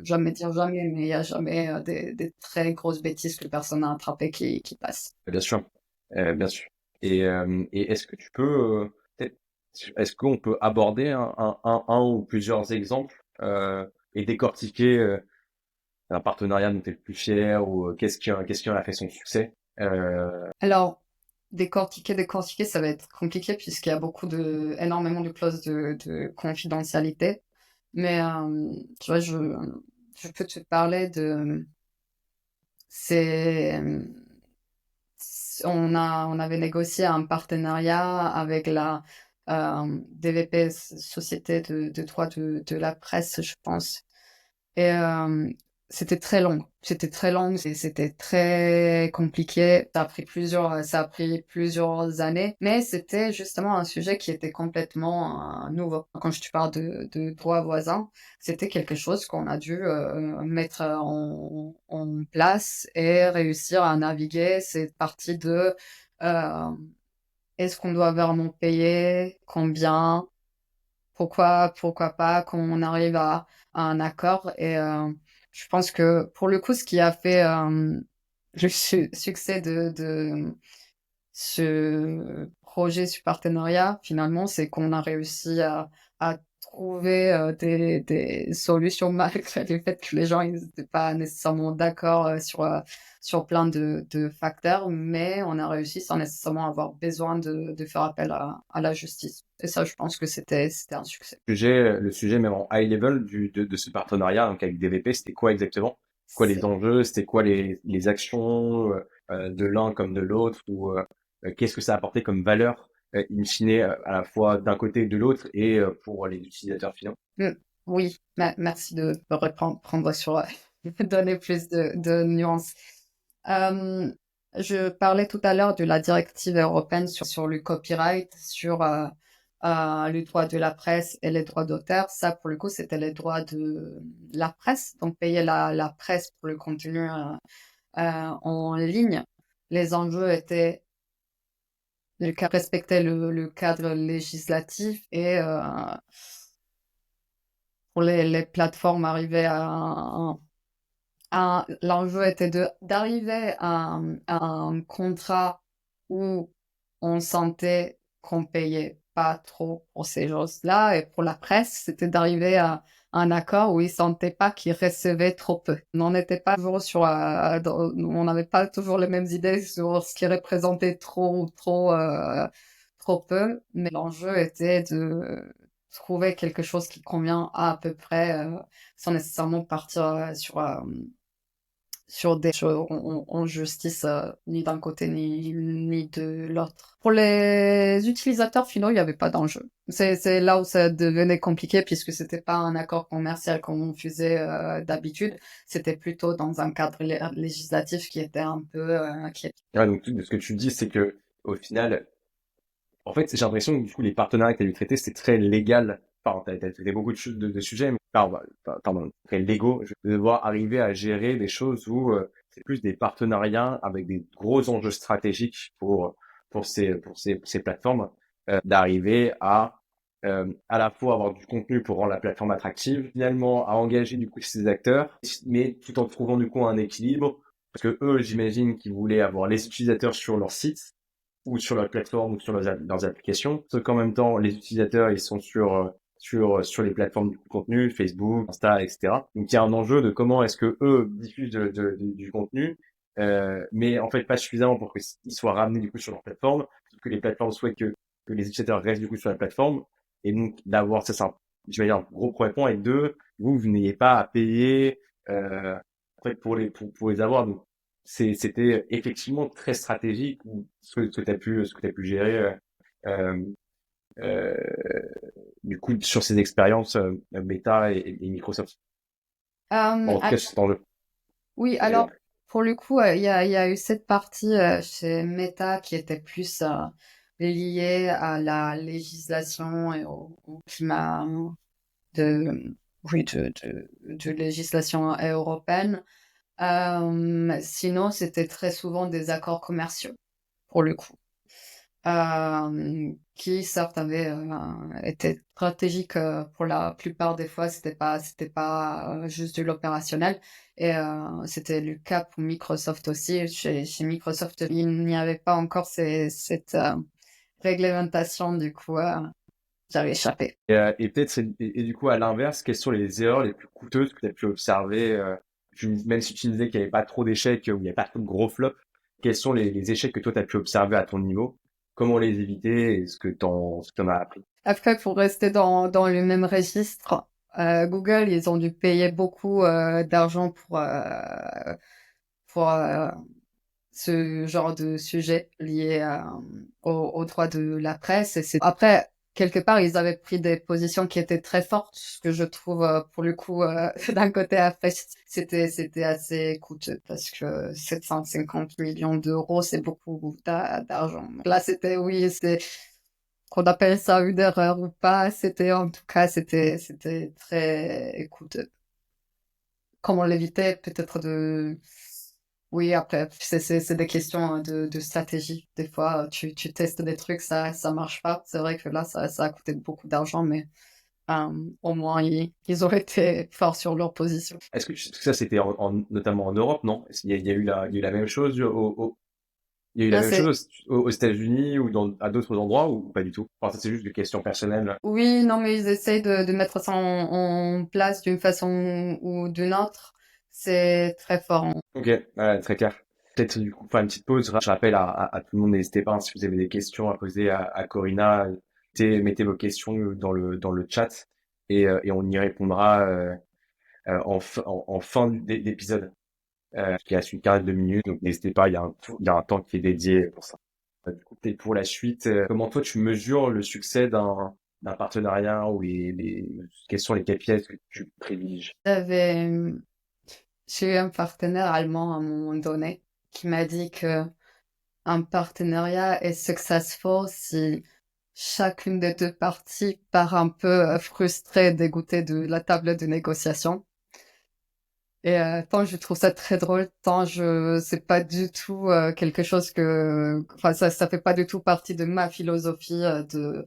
jamais dire jamais, mais il y a jamais des très grosses bêtises que personne n'a attrapées qui passent. Bien sûr, bien sûr. Et est-ce que tu peux, peut-être, est-ce qu'on peut aborder un ou plusieurs exemples et décortiquer un partenariat dont tu es le plus fier ou qu'est-ce qui en a fait son succès? Alors, décortiquer, ça va être compliqué puisqu'il y a énormément de clauses de confidentialité. Mais tu vois, je peux te parler c'est, on avait négocié un partenariat avec la DVP, Société de droit de la presse, je pense. Et c'était très long. C'était très long, c'était très compliqué. Ça a pris plusieurs années, mais c'était justement un sujet qui était complètement nouveau. Quand je te parle de droit voisin, c'était quelque chose qu'on a dû mettre en place et réussir à naviguer. C'est parti de euh, est-ce qu'on doit vraiment payer, combien, pourquoi pas, quand on arrive à un accord. Et je pense que pour le coup, ce qui a fait le succès de ce projet, ce partenariat, finalement, c'est qu'on a réussi à trouver des solutions malgré le fait que les gens n'étaient pas nécessairement d'accord sur plein de facteurs, mais on a réussi sans nécessairement avoir besoin de faire appel à la justice. Et ça, je pense que c'était un succès. Le sujet même en high level de ce partenariat, donc avec DVP, c'était quoi exactement? Quoi les C'est enjeux? C'était quoi les actions de l'un comme de l'autre? Ou qu'est-ce que ça a apporté comme valeur in fine à la fois d'un côté et de l'autre et pour les utilisateurs finaux? Mm, oui, merci de me reprendre sur, donner plus de nuances. Euh, je parlais tout à l'heure de la directive européenne sur le copyright, sur le droit de la presse et les droits d'auteur. Ça, pour le coup, c'était les droits de la presse, donc payer la presse pour le contenu en ligne. Les enjeux étaient respecter le cadre législatif et pour les plateformes arriver l'enjeu était d'arriver à un contrat où on sentait qu'on payait pas trop pour ces choses-là. Et pour la presse, c'était d'arriver à un accord où ils sentaient pas qu'ils recevaient trop peu. On n'était pas toujours on n'avait pas toujours les mêmes idées sur ce qui représentait trop peu, mais l'enjeu était de trouver quelque chose qui convient à peu près, sans nécessairement partir sur des choses en justice, ni d'un côté ni de l'autre. Pour les utilisateurs finaux, il n'y avait pas d'enjeu. C'est là où ça devenait compliqué puisque c'était pas un accord commercial comme on faisait d'habitude. C'était plutôt dans un cadre législatif qui était un peu inquiet. Ouais, donc ce que tu dis, c'est que au final, en fait, j'ai l'impression que du coup, les partenariats que tu as dû traiter, c'était très légal. Enfin, tu as traité beaucoup de sujets, mais pardon, très légaux. Je vais devoir arriver à gérer des choses où c'est plus des partenariats avec des gros enjeux stratégiques pour ces plateformes, d'arriver à la fois avoir du contenu pour rendre la plateforme attractive, finalement à engager du coup ces acteurs, mais tout en trouvant du coup un équilibre, parce que eux, j'imagine qu'ils voulaient avoir les utilisateurs sur leur site ou sur leur plateforme ou sur leurs applications. Sauf qu'en même temps, les utilisateurs, ils sont sur les plateformes du contenu, Facebook, Insta, etc. Donc il y a un enjeu de comment est-ce que eux diffusent du contenu, mais en fait pas suffisamment pour qu'ils soient ramenés du coup sur leur plateforme, que les plateformes souhaitent que les utilisateurs restent du coup sur la plateforme, et donc d'avoir, ça c'est je vais dire, un gros premier point, et deux, vous n'ayez pas à payer en fait pour les avoir. Donc c'était effectivement très stratégique ce que tu as pu gérer euh, euh, du coup sur ces expériences Meta et Microsoft. Euh, Bon, en tout cas, sur cet enjeu. oui, Et, alors pour le coup, il y a eu cette partie chez Meta qui était plus liée à la législation et au climat de, oui, de législation européenne. Sinon, c'était très souvent des accords commerciaux, pour le coup, qui certes avaient été stratégiques pour la plupart des fois. C'était pas juste de l'opérationnel. Et c'était le cas pour Microsoft aussi. Chez Microsoft, il n'y avait pas encore cette réglementation, du coup, j'avais échappé. et peut-être, et du coup, à l'inverse, quelles sont les erreurs les plus coûteuses que tu as pu observer même si tu disais qu'il n'y avait pas trop d'échecs, ou il n'y avait pas trop de gros flops, quels sont les échecs que toi, tu as pu observer à ton niveau? Comment les éviter et ce que t'en as appris? Après, pour rester dans le même registre, Google, ils ont dû payer beaucoup d'argent pour ce genre de sujet lié au droit de la presse. Et c'est après quelque part, ils avaient pris des positions qui étaient très fortes, ce que je trouve, pour le coup, d'un côté après, c'était assez coûteux parce que 750 millions d'euros, c'est beaucoup d'argent. Donc là, c'était, oui, c'est qu'on appelle ça une erreur ou pas, c'était en tout cas, c'était très coûteux. Comment l'éviter? Peut-être de oui, après, c'est des questions de stratégie. Des fois, tu testes des trucs, ça marche pas. C'est vrai que là, ça a coûté beaucoup d'argent, mais au moins, ils ont été forts sur leur position. Est-ce que ça, c'était notamment en Europe, non? Il y a eu la même chose il y a eu la Là, même c'est chose aux États-Unis ou à d'autres endroits ou pas du tout? Enfin, ça, c'est juste des questions personnelles. oui, non, mais ils essayent de mettre ça en place d'une façon ou d'une autre. C'est très fort. Ok, ouais, très clair. Peut-être du coup faire une petite pause. Je rappelle à tout le monde, n'hésitez pas, hein, si vous avez des questions à poser à Corina, mettez vos questions dans le chat et on y répondra en fin d'épisode, qui reste une quinzaine de minutes. Donc n'hésitez pas, il y a un temps qui est dédié pour ça. Du coup, peut-être pour la suite, comment toi tu mesures le succès d'un partenariat ou quels sont les KPIs que tu privilégies? J'avais, j'ai eu un partenaire allemand à un moment donné qui m'a dit que un partenariat est successful si chacune des 2 parties part un peu, frustrée, dégoûtée de la table de négociation et tant je trouve ça très drôle, tant je c'est pas du tout, quelque chose que enfin ça fait pas du tout partie de ma philosophie, de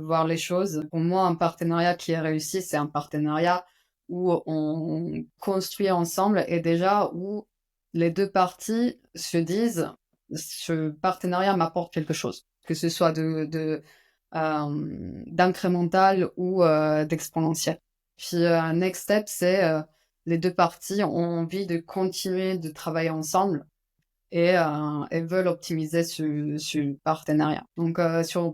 voir les choses. Pour moi, un partenariat qui est réussi, c'est un partenariat où on construit ensemble et déjà où les 2 parties se disent: «Ce partenariat m'apporte quelque chose», que ce soit d'incrémental ou d'exponentiel. Puis, un next step, c'est, les 2 parties ont envie de continuer de travailler ensemble et veulent optimiser ce partenariat. Donc,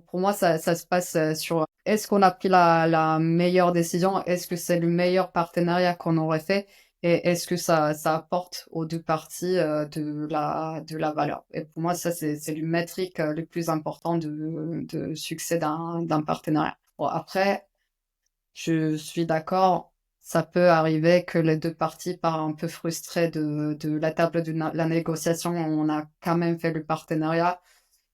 pour moi, ça se passe, sur est-ce qu'on a pris la meilleure décision? Est-ce que c'est le meilleur partenariat qu'on aurait fait? Et est-ce que ça apporte aux 2 parties, de la valeur? Et pour moi, ça, c'est le métrique, le plus important de succès d'un partenariat. Bon, après, je suis d'accord, ça peut arriver que les 2 parties partent un peu frustrées de la table de la négociation. On a quand même fait le partenariat.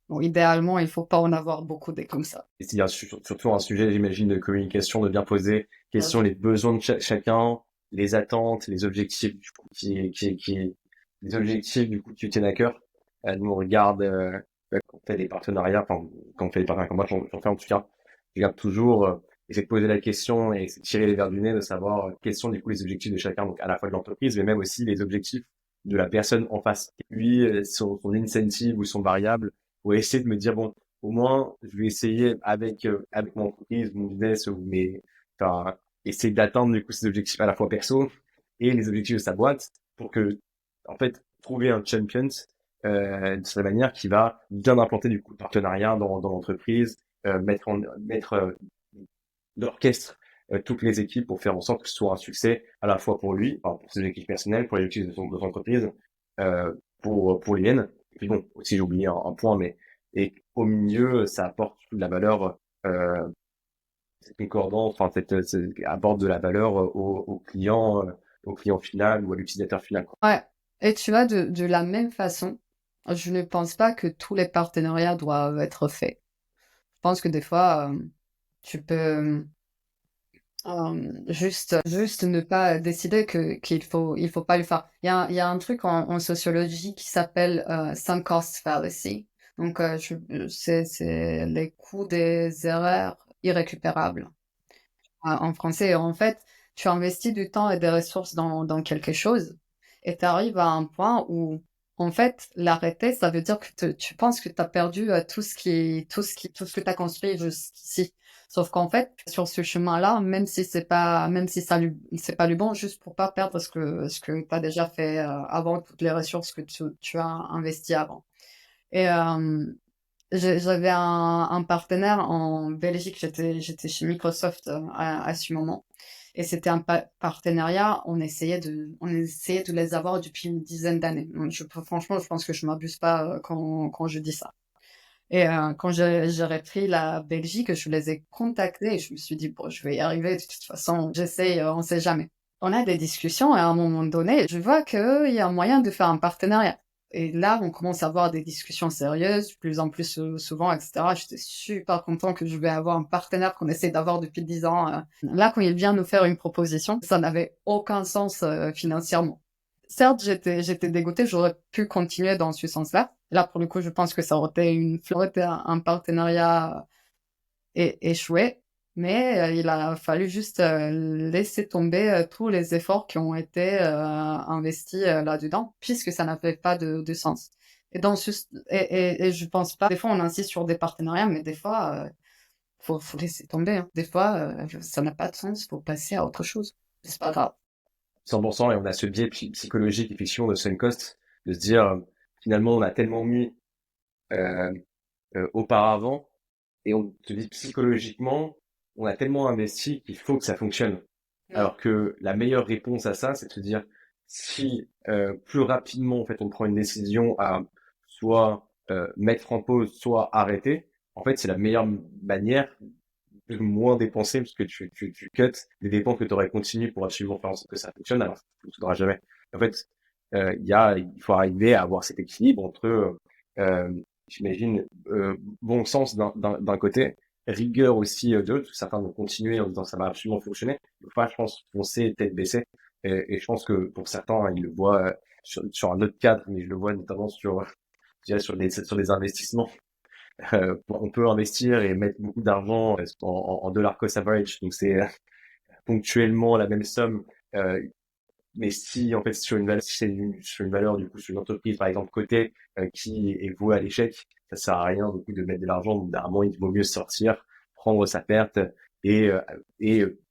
Bon, idéalement, il faut pas en avoir beaucoup des comme ça. Et s'il y a surtout un sujet, j'imagine, de communication, de bien poser quels sont les besoins de chacun, les attentes, les objectifs, du coup, les objectifs, du coup, qui vous tiennent à cœur. Nous, on regarde, quand on fait des partenariats, enfin, quand on fait des partenariats comme moi, j'en fais en tout cas, je regarde toujours, essayer de poser la question et essayer de tirer les verres du nez, de savoir quels sont, du coup, les objectifs de chacun, donc à la fois de l'entreprise, mais même aussi les objectifs de la personne en face. Lui, son incentive ou son variable, pour essayer de me dire, bon, au moins, je vais essayer avec mon entreprise, mon business enfin, essayer d'atteindre du coup ces objectifs à la fois perso et les objectifs de sa boîte pour que, en fait, trouver un champion de cette manière qui va bien implanter du coup le partenariat dans l'entreprise, mettre d'orchestre toutes les équipes pour faire en sorte que ce soit un succès à la fois pour lui, enfin, pour ses équipes personnelles, pour les équipes de son entreprise, euh, pour les miennes. Et puis bon, aussi j'ai oublié un point, mais et au milieu, ça apporte de la valeur, c'est concordant, enfin, apporte de la valeur au client final ou à l'utilisateur final, quoi. Ouais, et tu vois, de la même façon, je ne pense pas que tous les partenariats doivent être faits. Je pense que des fois, tu peux, juste ne pas décider qu'il faut pas le faire. Il y a un truc en sociologie qui s'appelle, sunk cost fallacy. Donc, c'est les coûts des erreurs irrécupérables, en français. En fait, tu investis du temps et des ressources dans quelque chose et tu arrives à un point où, en fait, l'arrêter, ça veut dire que tu penses que tu as perdu, tout ce que tu as construit jusqu'ici. Sauf qu'en fait, sur ce chemin-là, même si c'est pas le bon, juste pour pas perdre ce que tu as déjà fait, avant, toutes les ressources que tu as investies avant. Et j'avais un partenaire en Belgique, j'étais chez Microsoft, à ce moment et c'était un partenariat, on essayait de les avoir depuis une dizaine d'années. Donc franchement, je pense que je m'abuse pas, quand je dis ça Et quand j'ai repris la Belgique, je les ai contactés et je me suis dit: «Bon, je vais y arriver de toute façon, j'essaye, on sait jamais». On a des discussions et à un moment donné, je vois qu'il y a moyen de faire un partenariat. Et là, on commence à avoir des discussions sérieuses, de plus en plus souvent, et cetera. J'étais super content que je vais avoir un partenaire qu'on essaie d'avoir depuis 10 ans. Là, quand il vient nous faire une proposition, ça n'avait aucun sens financièrement. Certes, j'étais dégoûtée, j'aurais pu continuer dans ce sens-là. Là, pour le coup, je pense que ça aurait été un partenariat échoué, mais il a fallu juste laisser tomber tous les efforts qui ont été investis là-dedans, puisque ça n'avait pas de sens. Et, dans ce, et je pense pas, des fois on insiste sur des partenariats, mais des fois, faut laisser tomber, hein. Des fois, ça n'a pas de sens, faut passer à autre chose. C'est pas grave. 100%, et on a ce biais psychologique, effectivement, de sunk cost, de se dire, finalement, on a tellement mis euh, auparavant, et on te dit psychologiquement, on a tellement investi qu'il faut que ça fonctionne. Ouais. Alors que la meilleure réponse à ça, c'est de se dire, si plus rapidement, en fait, on prend une décision à soit mettre en pause, soit arrêter, en fait, c'est la meilleure manière de moins dépenser, parce que tu cuts des dépenses que tu aurais continué pour absolument faire en sorte que ça fonctionne, alors que ça ne fonctionnera jamais. En fait, il faut arriver à avoir cet équilibre entre, j'imagine, bon sens d'un côté, rigueur aussi de l'autre. Certains vont continuer en disant ça va absolument fonctionner. Il faut pas, je pense, foncer tête baissée. Et je pense que pour certains, ils le voient sur un autre cadre, mais je le vois notamment je dirais sur des investissements. On peut investir et mettre beaucoup d'argent en dollar cost average, donc c'est ponctuellement la même somme. Euh, mais si en fait sur une valeur, si c'est sur une valeur du coup sur une entreprise par exemple cotée qui est vouée à l'échec, ça sert à rien du coup de mettre de l'argent. Donc d'un moment il vaut mieux sortir, prendre sa perte et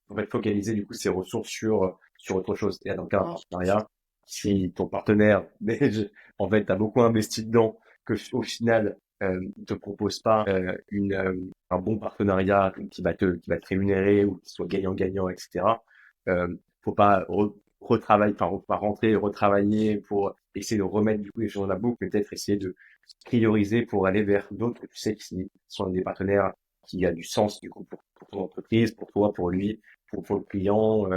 en fait focaliser du coup ses ressources sur autre chose. Et dans le cas d'un partenariat, si ton partenaire en fait t'as beaucoup investi dedans, que au final te propose pas un bon partenariat qui va te rémunérer ou qui soit gagnant-gagnant, etc. Faut pas retravailler, enfin, pas rentrer et retravailler pour essayer de remettre du coup les choses dans la boucle, mais peut-être essayer de prioriser pour aller vers d'autres que tu sais qui sont des partenaires qui a du sens du coup pour ton entreprise, pour toi, pour lui, pour le client,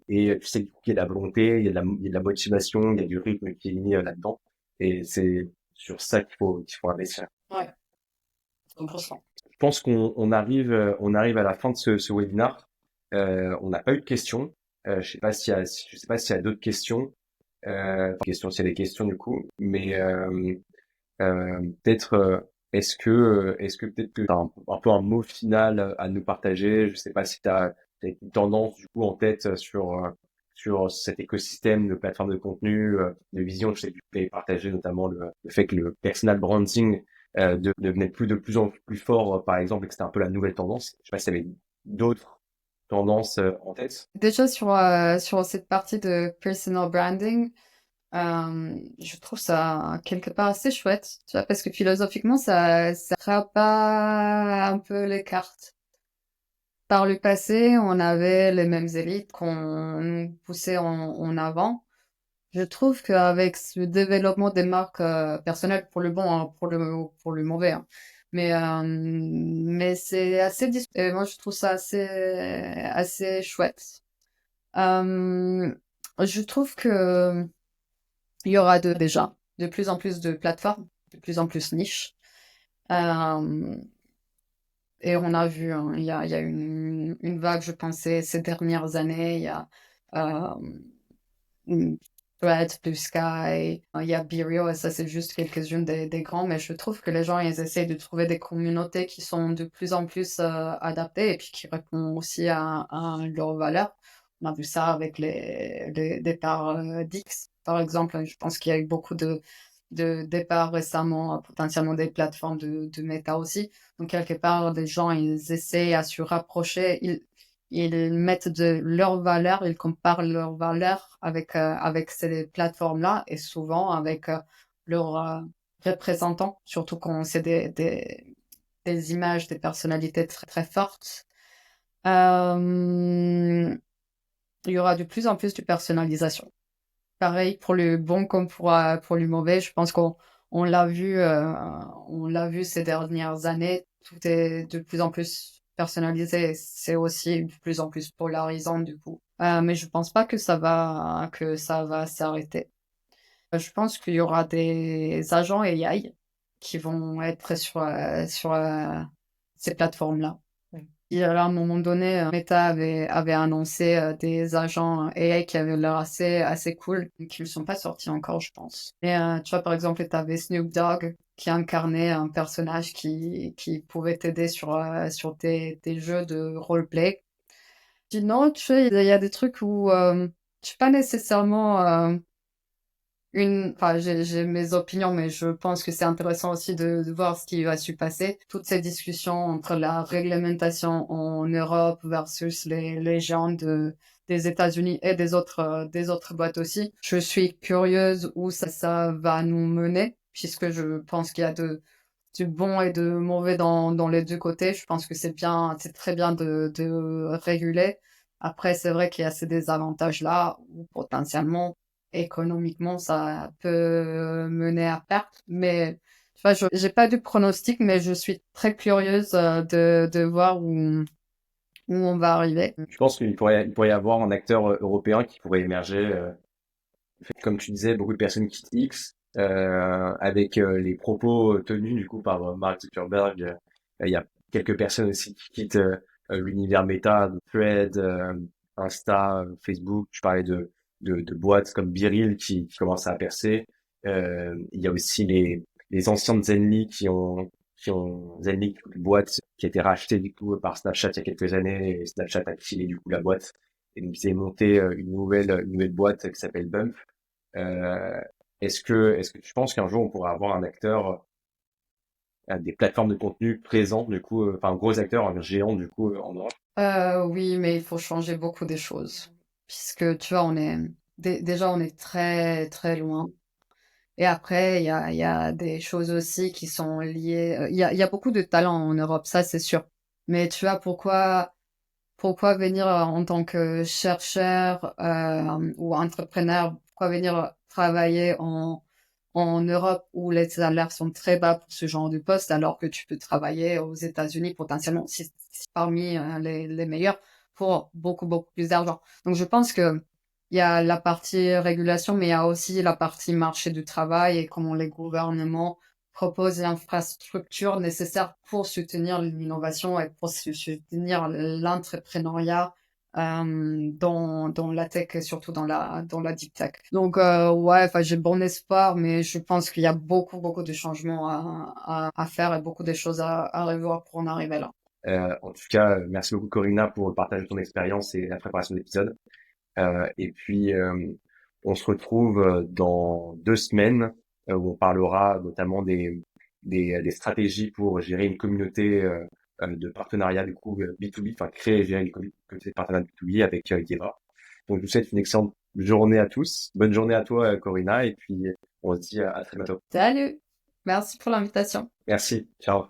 et tu sais du coup qu'il y a de la volonté, il y a de la motivation, il y a du rythme qui est mis là-dedans, et c'est sur ça qu'il faut investir. Ouais, 100%. Je pense qu'on arrive à la fin de ce webinaire. On n'a pas eu de questions. Je sais pas s'il y a d'autres questions. S'il y a des questions du coup, mais peut-être est-ce que peut-être que t'as un peu un mot final à nous partager. Je sais pas si t'as une tendance du coup en tête sur cet écosystème de plateformes de contenu, de vision. Je sais que tu peux partager notamment le fait que le personal branding devenait de plus en plus fort, par exemple, et que c'était un peu la nouvelle tendance. Je sais pas si tu avais d'autres tendances en tête. Déjà sur cette partie de personal branding, je trouve ça quelque part assez chouette, tu vois, parce que philosophiquement, ça pas un peu les cartes. Par le passé, on avait les mêmes élites qu'on nous poussait en avant. Je trouve qu'avec ce développement des marques personnelles, pour le bon, hein, pour le mauvais, hein, mais c'est assez et moi je trouve ça assez chouette. Euh, je trouve que il y aura déjà de plus en plus de plateformes, de plus en plus niches. Euh, et on a vu, hein, il y a une vague, je pensais, ces dernières années. Il y a euh, Threads, Blue Sky, il y a Birio, et ça, c'est juste quelques-unes des grands. Mais je trouve que les gens, ils essayent de trouver des communautés qui sont de plus en plus adaptées et puis qui répondent aussi à leurs valeurs. On a vu ça avec les départs d'X, par exemple. Je pense qu'il y a eu beaucoup de départs récemment, potentiellement des plateformes de méta aussi. Donc, quelque part, les gens, ils essaient à se rapprocher. Ils mettent de leurs valeurs, ils comparent leurs valeurs avec ces plateformes-là et souvent avec leurs représentants, surtout quand c'est des images, des personnalités très, très fortes. Euh, il y aura de plus en plus de personnalisation. Pareil pour le bon comme pour le mauvais. Je pense qu'on On l'a vu ces dernières années. Tout est de plus en plus personnalisé. C'est aussi de plus en plus polarisant du coup. Mais je pense pas que ça va s'arrêter. Je pense qu'il y aura des agents AI qui vont être sur ces plateformes-là. Oui. Il y a là, à un moment donné, Meta avait annoncé des agents AI qui avaient l'air assez cool, mais qui ne sont pas sortis encore, je pense. Mais tu vois, par exemple, tu avais Snoop Dogg qui incarnait un personnage qui pouvait t'aider sur tes jeux de roleplay. Sinon, tu sais, il y a des trucs où je suis pas nécessairement enfin, j'ai mes opinions, mais je pense que c'est intéressant aussi de voir ce qui va se passer. Toutes ces discussions entre la réglementation en Europe versus les gens des États-Unis et des autres boîtes aussi. Je suis curieuse où ça va nous mener, puisque je pense qu'il y a du bon et de mauvais dans les deux côtés. Je pense que c'est très bien de réguler. Après, c'est vrai qu'il y a ces désavantages-là où potentiellement économiquement, ça peut mener à perte. Mais tu vois, j'ai pas de pronostic, mais je suis très curieuse de voir où on va arriver. Je pense il pourrait y avoir un acteur européen qui pourrait émerger. Comme tu disais, beaucoup de personnes quittent X avec les propos tenus du coup par Mark Zuckerberg. Il y a quelques personnes aussi qui quittent l'univers Meta, de Thread, Insta, Facebook. Tu parlais de boîtes comme Biril qui commencent à percer. Il y a aussi les anciens de Zenly qui ont Zenly, une boîte qui a été rachetée du coup par Snapchat il y a quelques années. Et Snapchat a filé du coup la boîte et donc ils ont monté une nouvelle boîte qui s'appelle Bump. Euh, est-ce que tu penses qu'un jour on pourra avoir un acteur, des plateformes de contenu présentes, du coup, enfin, un gros acteur, un géant, du coup, en Europe? Oui, mais il faut changer beaucoup des choses. Puisque, tu vois, déjà, on est très, très loin. Et après, il y a des choses aussi qui sont liées. Il y a beaucoup de talents en Europe, ça, c'est sûr. Mais tu vois, pourquoi venir en tant que chercheur ou entrepreneur, pourquoi venir travailler en Europe où les salaires sont très bas pour ce genre de poste, alors que tu peux travailler aux États-Unis potentiellement si parmi les meilleurs pour beaucoup, beaucoup plus d'argent. Donc je pense que il y a la partie régulation, mais il y a aussi la partie marché du travail et comment les gouvernements proposent l'infrastructure nécessaire pour soutenir l'innovation et pour soutenir l'entrepreneuriat dans la tech et surtout dans la deep tech. Donc ouais, enfin j'ai bon espoir, mais je pense qu'il y a beaucoup beaucoup de changements à faire et beaucoup de choses à revoir pour en arriver là. En tout cas, merci beaucoup Corinna pour le partage de ton expérience et la préparation de l'épisode. Et puis, on se retrouve dans 2 semaines où on parlera notamment des stratégies pour gérer une communauté de partenariat du coup B2B, enfin créer et gérer une communauté de partenariat B2B avec Yeva. Donc, je vous souhaite une excellente journée à tous. Bonne journée à toi, Corinna, et puis on se dit à très bientôt. Salut, merci pour l'invitation. Merci. Ciao.